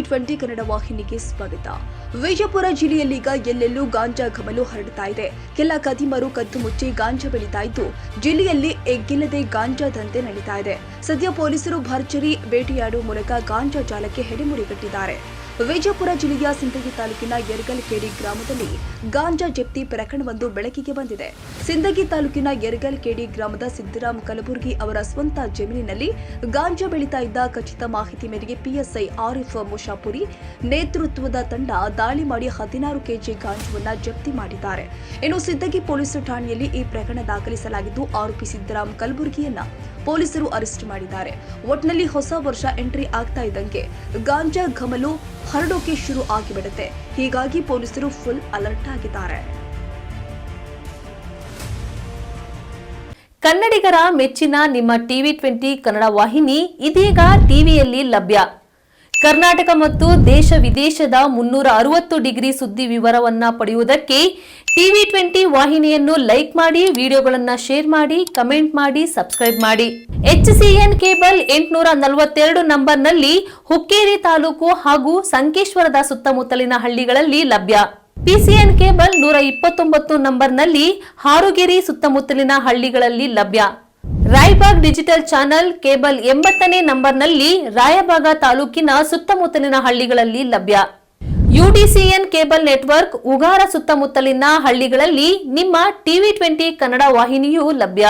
TV20 Kannada ವಾಹಿನಿಗೆ ಸ್ವಾಗತ. ವಿಜಯಪುರ ಜಿಲ್ಲೆಯಲ್ಲೀಗ ಎಲ್ಲೆಲ್ಲೂ ಗಾಂಜಾ ಘಮಲು ಹರಡ್ತಾ ಇದೆ. ಕೆಲ ಕದಿಮರು ಕದ್ದು ಮುಚ್ಚಿ ಗಾಂಜಾ ಬೆಳೀತಾ ಇದ್ದು ಜಿಲ್ಲೆಯಲ್ಲಿ ಎಗ್ಗಿಲ್ಲದೆ ಗಾಂಜಾ ದಂಧೆ ನಡೀತಾ ಇದೆ. ಸದ್ಯ ಪೊಲೀಸರು ಭರ್ಜರಿ ಬೇಟೆಯಾಡುವ ಮೂಲಕ ಗಾಂಜಾ ಜಾಲಕ್ಕೆ ಹೆಡೆಮುರಿಗಟ್ಟಿದ್ದಾರೆ. ವಿಜಯಪುರ ಜಿಲ್ಲೆಯ ಸಿಂದಗಿ ತಾಲೂಕಿನ ಯರಗಲಕೇಡಿ ಗ್ರಾಮದಲ್ಲಿ ಗಾಂಜಾ ಜಪ್ತಿ ಪ್ರಕರಣವೊಂದು ಬೆಳಕಿಗೆ ಬಂದಿದೆ. ಸಿಂದಗಿ ತಾಲೂಕಿನ ಯರಗಲಕೇಡಿ ಗ್ರಾಮದ ಸಿದ್ದರಾಮ್ ಕಲಬುರ್ಗಿ ಅವರ ಸ್ವಂತ ಜಮೀನಿನಲ್ಲಿ ಗಾಂಜಾ ಬೆಳೀತಾ ಇದ್ದ ಖಚಿತ ಮಾಹಿತಿ ಮೇರೆಗೆ ಪಿಎಸ್ಐ ಆರಿಫ್ ಮುಷಾಪುರಿ ನೇತೃತ್ವದ ತಂಡ ದಾಳಿ ಮಾಡಿ 16 ಕೆಜಿ ಗಾಂಜಾವನ್ನ ಜಪ್ತಿ ಮಾಡಿದ್ದಾರೆ. ಇನ್ನು ಸಿಂದಗಿ ಪೊಲೀಸ್ ಠಾಣೆಯಲ್ಲಿ ಈ ಪ್ರಕರಣ ದಾಖಲಿಸಲಾಗಿದ್ದು ಆರೋಪಿ ಸಿದ್ದರಾಮ್ ಕಲಬುರ್ಗಿಯನ್ನ ಪೊಲೀಸರು ಅರೆಸ್ಟ್ ಮಾಡಿದ್ದಾರೆ. ಒಟ್ನಲ್ಲಿ ಹೊಸ ವರ್ಷ ಎಂಟ್ರಿ ಆಗ್ತಾ ಇದ್ದಂಗೆ ಗಾಂಜಾ ಘಮಲು ಹರಡೋಕೆ ಶುರು ಆಗಿಬಿಡುತ್ತೆ. ಹೀಗಾಗಿ ಪೊಲೀಸರು ಫುಲ್ ಅಲರ್ಟ್ ಆಗಿದ್ದಾರೆ. ಕನ್ನಡಿಗರ ಮೆಚ್ಚಿನ ನಿಮ್ಮ TV20 ಕನ್ನಡ ವಾಹಿನಿ ಇದೀಗ ಟಿವಿಯಲ್ಲಿ ಲಭ್ಯ. ಕರ್ನಾಟಕ ಮತ್ತು ದೇಶ ವಿದೇಶದ 360 ಡಿಗ್ರಿ ಸುದ್ದಿ ವಿವರವನ್ನ ಪಡೆಯುವುದಕ್ಕೆ TV20 ವಾಹಿನಿಯನ್ನು ಲೈಕ್ ಮಾಡಿ, ವಿಡಿಯೋಗಳನ್ನು ಶೇರ್ ಮಾಡಿ, ಕಮೆಂಟ್ ಮಾಡಿ, ಸಬ್ಸ್ಕ್ರೈಬ್ ಮಾಡಿ. HCN ಕೇಬಲ್ 842 ನಂಬರ್ನಲ್ಲಿ ಹುಕ್ಕೇರಿ ತಾಲೂಕು ಹಾಗೂ ಸಂಕೇಶ್ವರದ ಸುತ್ತಮುತ್ತಲಿನ ಹಳ್ಳಿಗಳಲ್ಲಿ ಲಭ್ಯ. PCN ಕೇಬಲ್ 129 ನಂಬರ್ನಲ್ಲಿ ಹಾರುಗೆರೆ ಸುತ್ತಮುತ್ತಲಿನ ಹಳ್ಳಿಗಳಲ್ಲಿ ಲಭ್ಯ. ರಾಯಬಾಗ್ ಡಿಜಿಟಲ್ ಚಾನೆಲ್ ಕೇಬಲ್ 80ನೇ ನಂಬರ್ನಲ್ಲಿ ರಾಯಬಾಗ ತಾಲೂಕಿನ ಸುತ್ತಮುತ್ತಲಿನ ಹಳ್ಳಿಗಳಲ್ಲಿ ಲಭ್ಯ. UDCN ಕೇಬಲ್ ನೆಟ್ವರ್ಕ್ ಉಗಾರ ಸುತ್ತಮುತ್ತಲಿನ ಹಳ್ಳಿಗಳಲ್ಲಿ ನಿಮ್ಮ TV20 ಕನ್ನಡ ವಾಹಿನಿಯೂ ಲಭ್ಯ.